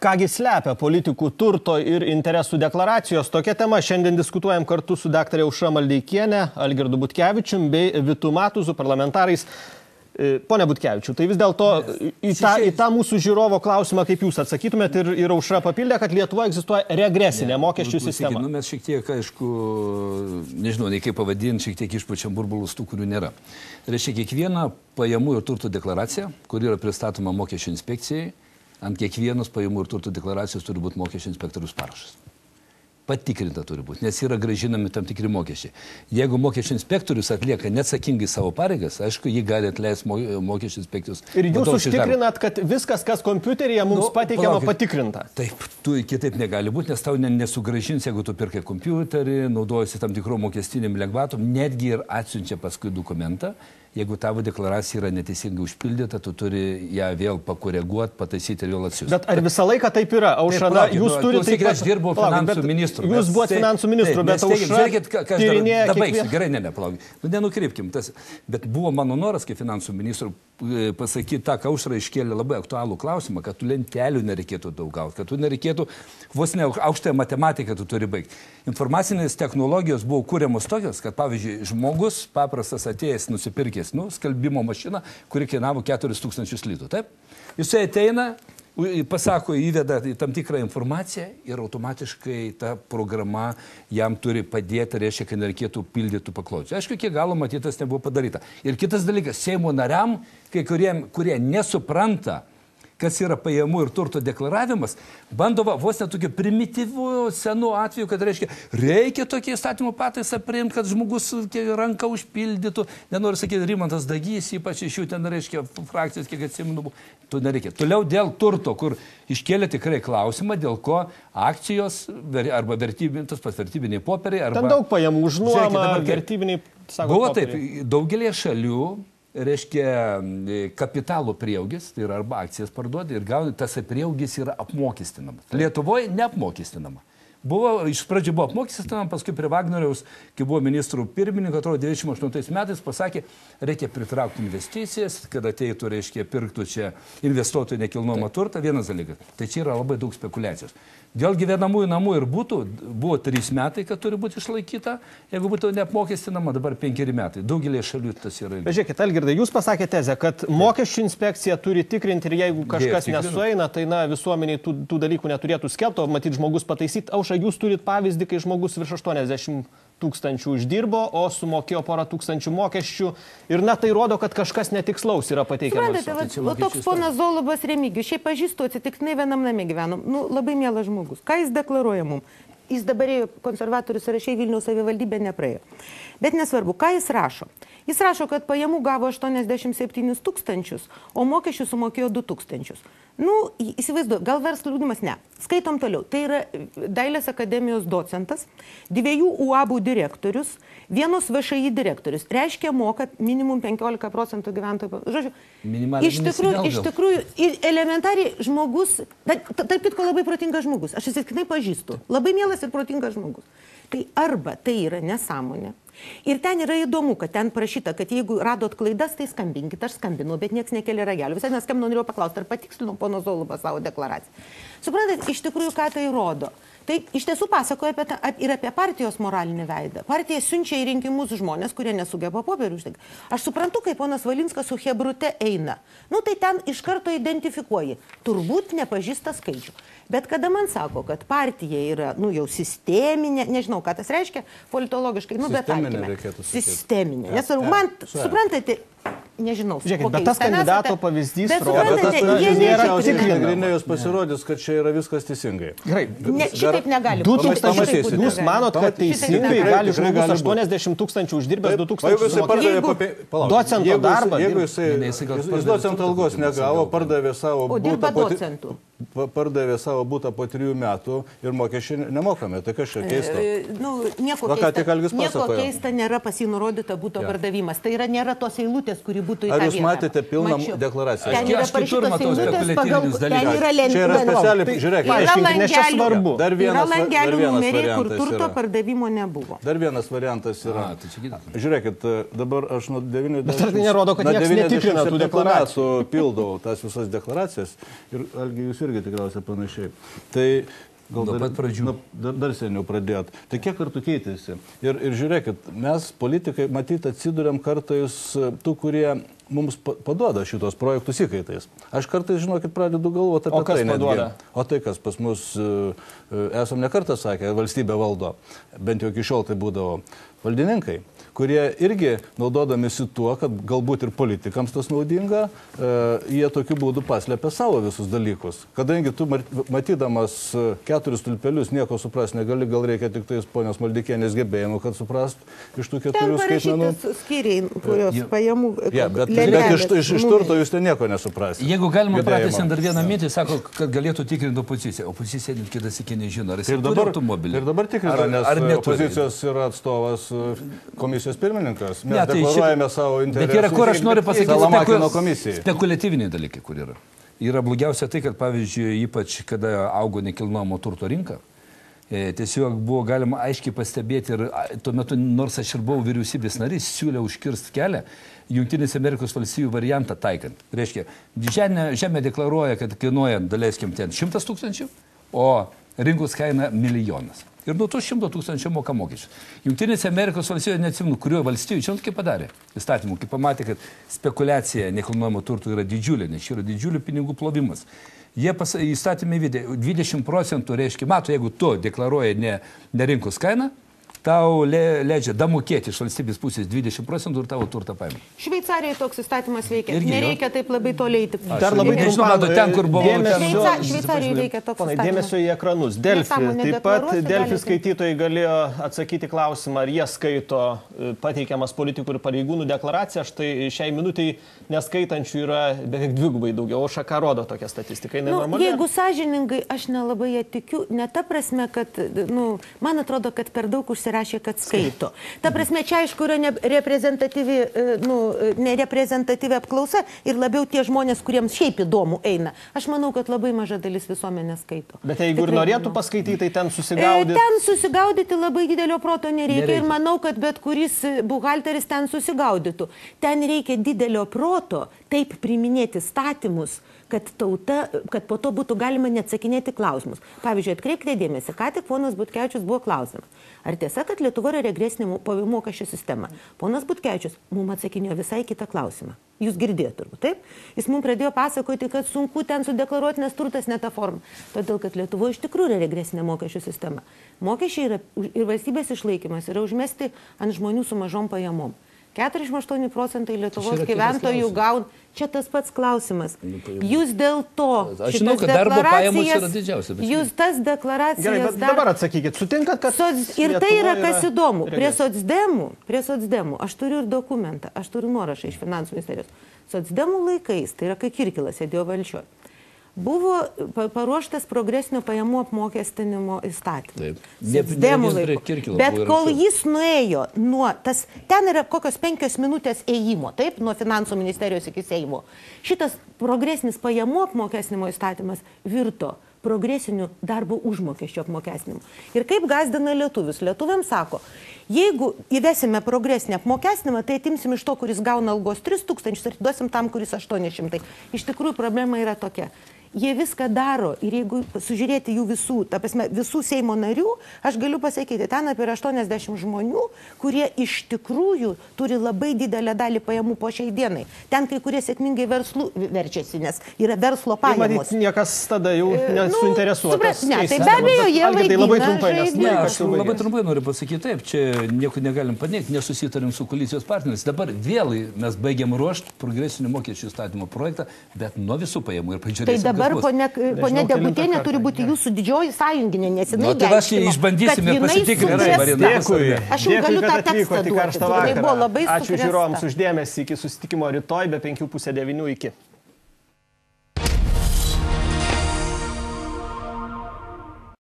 Kągi slepia politikų turto ir interesų deklaracijos? Tokia tema šiandien diskutuojam kartu su daktarė Aušra Maldeikienė, Algirdu Butkevičium bei Vitu Matuzu, parlamentarais. Pone Butkevičiu, tai vis dėlto į tą mūsų žiūrovo klausimą, kaip jūs atsakytumėt, ir Aušra papildė, kad Lietuvoje egzistuoja regresinė mokesčių sistema. Mes šiek tiek, aišku, nežinau, nei kaip pavadinti, šiek tiek išpučiam burbulus tų, kurių nėra. Reiškia, kiekviena pajamų ir turto deklaracija, kuri yra pristatoma mokesčių inspekcijai, ant kiekvienos pajamų ir turto deklaracijos turi būti mokesčių inspektorius parašas. Patikrinta turi būti, nes yra grąžinami tam tikri mokesčiai. Jeigu mokesčių inspektorius atlieka neatsakingai savo pareigas, aišku, jį gali atleisti mokesčių inspektorius. Ir jūs užtikrinat, kad viskas, kas kompiuteryje mums pateikiama, patikrinta? Taip, tu kitaip negali būti, nes tau nesugrąžins, jeigu tu pirkai kompiuterį, naudojasi tam tikrom mokestinėm lengvatom, netgi ir atsiunčia paskui dokumentą. Jeigu tavo deklaracija yra neteisingai užpildyta, tu turi ją vėl pakoreguoti, pataisyti ir vėl atsiųsti. Bet ar visą laiką taip yra? Aušra, jūs turite... Aš dirbau finansų ministru. Jūs buvote finansų ministru, bet Aušra tyrinėja kiekvieną... Gerai, palauk. Nenukrypkim. Bet buvo mano noras, kaip finansų ministru, pasakyti tą, ką Aušra iškėlė labai aktualų klausimą, kad tu lentelių nereikėtų daug gauti, kad tu nereikėtų, vos ne aukštąją matematiką tu turi baigti. Informacinės technologijos buvo kūriamos tokios, kad, pavyzdžiui, žmogus paprastas atėjęs nusipirkęs skalbimo mašiną, kuri kainavo 4000 litų. Taip? Jisai ateina, pasako, įveda tam tikrą informaciją ir automatiškai ta programa jam turi padėti, reiškia, kad nereikėtų pildyti paklausimų. Aišku, iki galo matytas nebuvo padaryta. Ir kitas dalykas, Seimo nariam, kai kurie nesupranta, kas yra pajamų ir turto deklaravimas, bando vos netokio primityvų senų atveju, kad reikia tokį įstatymų pataisą priimti, kad žmogus ranką užpildytų. Nenoriu sakyti, Rimantas Dagys, ypač iš jų ten, frakcijos, kiek atsimenu, tu nereikia. Toliau dėl turto, kur iškėlė tikrai klausimą, dėl ko akcijos arba vertybiniai popieriai. Ten daug pajamų už nuomą, vertybiniai, sako, buvo taip, daugelį šalių, reiškia, kapitalo prieaugis, tai yra arba akcijas parduoti ir gauni, tas prieaugis yra apmokestinamas. Lietuvoje neapmokestinama. Iš pradžių buvo apmokestinama, paskui prie Vagnoriaus, kai buvo ministrų pirmininko, atrodo, 98 metais pasakė, reikia pritraukti investicijas, kad ateitų, reiškia, pirktų čia investuotojų nekilnojamą turtą, vienas dalykas. Tai čia yra labai daug spekulacijos. Dėl gyvenamųjų namų ir būtų buvo 3 metai, kad turi būti išlaikyta, jeigu būtų neapmokestinama, dabar 5 metai. Daugelį šalių tas yra. Žiūrėkit, Algirdai, jūs pasakėte tezę, kad mokesčių inspekcija turi tikrinti ir jeigu kažkas nesueina, tai visuomeniai tų dalykų neturėtų skelbti, o matyt žmogus pataisyti. Aušra, jūs turit pavyzdį, kai žmogus virš 80 000 uždirbo, o sumokėjo porą tūkstančių mokesčių ir tai rodo, kad kažkas netikslaus yra pateikiamas. Suprantate, toks ponas Zolubas Remigijus, šiaip pažįstu, atsitiktinai vienam name gyvenom, labai mielas žmogus. Ką jis deklaruoja mums? Jis dabar ėjo konservatorių sąrašai, Vilniaus savivaldybė nepraėjo. Bet nesvarbu, ką jis rašo? Jis rašo, kad pajamų gavo 87 000, o mokesčių sumokėjo 2000. Įsivaizduoju, gal verslo liudimas? Ne. Skaitom toliau. Tai yra Dailės akademijos docentas, 2 UABų direktorius, 1 VŠI direktorius. Reiškia, moka minimum 15% gyventojų. Žodžiu, iš tikrųjų, elementariai žmogus, tarp kitko labai protingas žmogus, aš įsitiknai pažįstu, labai mielas ir protingas žmogus. Tai arba tai yra nesąmonė. Ir ten yra įdomu, kad ten parašyta, kad jeigu radot klaidas, tai skambinkit. Aš skambinau, bet nieks nekelia ragelio. Visai neskambinau, norėjau paklausti, ar patikslino pono Zolubą savo deklaraciją. Suprantat, iš tikrųjų, ką tai rodo? Tai iš tiesų pasakoja ir apie partijos moralinį veidą. Partija siunčia į rinkimus žmonės, kurie nesugeba popierių uždegti. Aš suprantu, kaip ponas Valinskas su Hebrute eina. Tai ten iš karto identifikuoji. Turbūt nepažįsta skaičių. Bet kada man sako, kad partija yra, jau sisteminė, nežinau, ką tas reiškia, politologiškai, bet tarkime. Sisteminė. Nesvarbu, man, suprantate, nežinau. Žiūrėkit, bet tas kandidato pavyzdys rodo, kad jie nėra tikrinami. Jūs pasirodys, kad čia yra viskas teisingai. Gerai. Šitaip negali. 2000, jūs manot, kad teisingai gali žmogus 80 000 uždirbęs 2000 sumokėti docento darbą. Jeigu jis docento algos negavo, pardavė savo butą po 3 metų ir mokesčiai nemokame. Tai kas čia keista? Nieko keista nėra pas jį nurodyta buto pardavimas. Tai nėra tos eilutės eilutės, kuri būtų į tą Ar vietą. jūs matėte pilną Mačiau. deklaraciją? Ten yra Aš kitur parašytos matau eilutės pagal... spekuliatyvinius Ten dalykus. yra Čia yra specialiai, žiūrėkit, Paaiškinkit, nes čia svarbu. Yra langelių numeriai, kur variantas turto yra. pardavimo nebuvo. Dar vienas variantas yra. Tai čia kitas. Žiūrėkit, dabar aš nuo 90... Bet ar tai nerodo, kad niekas netikrina tų deklaracijų? Pildau tas visas deklaracijas ir Algi, jūs irgi tikriausiai panašiai. Tai gal Nuo pat pradžių. dar seniau pradėt. Tai kiek kartų keitėsi? Ir žiūrėkit, mes politikai matyti atsiduriam kartais tų, kurie mums paduoda šitos projektus įkaitais. Aš kartais, žinokit, pradedu galvoti apie O kas tai. paduoda? O tai, kas pas mus, esam nekartą sakę, valstybė valdo, bent jau iki šiol tai būdavo valdininkai, kurie irgi naudodamisi tuo, kad galbūt ir politikams tas naudinga, jie tokiu būdu paslėpia savo visus dalykus. Kadangi tu matydamas 4 stulpelius nieko supras negali, gal reikia tik tais ponios Maldikienės gebėjimų, kad suprast iš tų 4 Ten skaitmenų. parašytas skyriai, kurios pajamų... Bet iš turto jūs ten nieko nesuprasite. Jeigu galima Gebėjimą. pratęsiant dar vieną mintį, sako, kad galėtų tikrinti opoziciją. Opozicija net kitas iki nežino, ar jis Ir turi dabar, automobilį. ir dabar tikrina, nes neturi? opozicijos yra atstovas komisijos pirmininkas. Mes Ne, tai deklaruojame savo interesus. Bet yra, kur aš noriu pasakyti, Salamakino komisijai. spekuliatyviniai dalykai, kur yra. Yra blogiausia tai, kad pavyzdžiui, ypač kada augo nekilnojamo turto rinka, tiesiog buvo galima aiškiai pastebėti ir tuo metu, nors aš ir buvau vyriausybės narys, siūlė užkirsti kelią Jungtinės Amerikos valstijų variantą taikant. Reiškia, žemė deklaruoja, kad kainuoja, daleiskim, ten 100 000, o rinkos kaina 1 milijonas. Ir nuo to 100 000 moka mokesčius. Jungtinėse Amerikos valstijoje, neatsimenu, kurio valstijų, žinot, kaip padarė įstatymų, kaip pamatė, kad spekulacija nekilnojamo turto yra didžiulė, nes čia yra didžiulių pinigų plovimas. Jie įstatymė įvedė 20%, reiškia, mato, jeigu tu deklaruoji ne rinkos kainą, tau leidžia damokėti iš valstybės pusės 20% ir tavo turtą paima. Šveicarijoje toks įstatymas veikia. Irgi, Nereikia taip labai toliai. Dar labai nežinau, matot, ten, kur buvau, Šveicarijoje veikia toks Ponai, įstatymas. dėmesio į ekranus. Delfi. Nesąmonė, Taip pat deklaruosi, Delfi galite. skaitytojai galėjo atsakyti klausimą, ar jie skaito pateikiamas politikų ir pareigūnų deklaraciją. Štai šiai minutiai neskaitančių yra beveik 2 daugiau. O ką rodo tokia statistika? Jeigu sąžiningai, aš nelabai ją tikiu, ne ta prasme, kad, man atrodo, kad per daug užsirašė, kad skaito. Ta prasme, čia aišku yra nereprezentatyvi apklausa ir labiau tie žmonės, kuriems šiaip įdomu eina. Aš manau, kad labai maža dalis visuomenės skaito. Bet jeigu ir norėtų paskaityti, tai ten susigaudyti. Ten susigaudyti labai didelio proto nereikia ir manau, kad bet kuris buhalteris ten susigaudytų. Ten reikia didelio proto taip priiminėti statymus, kad po to būtų galima neatsakinėti klausimus. Pavyzdžiui, atkreipkite dėmesį, ką tik ponas Butkevičius buvo klausimas. Ar tiesa, kad Lietuva yra regresinė mokesčių sistema? Ponas Butkevičius mums atsakinėjo visai kitą klausimą. Jūs girdėjote turbūt, taip? Jis mums pradėjo pasakoti, kad sunku ten sudeklaruoti, nes turtas ne ta forma. Todėl, kad Lietuva iš tikrųjų yra regresinė mokesčių sistema. Mokesčiai yra, ir valstybės išlaikymas yra užmesti ant žmonių su mažom pajamom. 48% Lietuvos gyventojų gauna. Čia tas pats klausimas. Jūs dėl to aš žinau, kad darbo pajamos yra didžiausia. Jūs tas deklaracijas... Gerai, bet dabar atsakykit, sutinkat, kad... Ir tai yra kas įdomu. Prie socdemų, aš turiu ir dokumentą, aš turiu nuorašą iš Finansų ministerijos. Socdemų laikais, tai yra kai Kirkilas sėdėjo valdžioje, buvo paruoštas progresinio pajamų apmokestinimo įstatymas. Bet kol jis nuėjo ten yra kokios 5 minutės ėjimo, taip, nuo Finansų ministerijos iki Seimo. Šitas progresinis pajamų apmokestinimo įstatymas virto progresinių darbo užmokesčio apmokestinimu. Ir kaip gazdina lietuvius? Lietuviams sako, jeigu įvesime progresinį apmokestinimą, tai atimsim iš to, kuris gauna algos 3000 ir duosim tam, kuris 800. Iš tikrųjų, problema yra tokia. Jie viską daro ir jeigu sužiūrėti jų visų Seimo narių, aš galiu pasakyti, ten apie 80 žmonių, kurie iš tikrųjų turi labai didelę dalį pajamų po šiai dienai. Ten kai kurie sėkmingai verslų verčiasi, nes yra verslo pajamos. Niekas tada jau nesuinteresuotas. Ne, tai be abejo, jie vaidina. Aš labai trumpai noriu pasakyti taip, čia nieko negalim paneigti, nesusitarim su koalicijos partneriais. Dabar vėl mes baigiam ruošti progresinių mokesčių įstatymo projektą, bet nuo visų pajamų ir pažiūrėsim. Dabar ponia Degutienė turi būti jūsų didžioji sąjunginė, nes jinai išbandysime ir pasitikrinsim. Dėkui. Aš jums galiu tą tekstą duoti. Ačiū žiūrovams uždėmesį, iki susitikimo rytoj be 8:30 iki.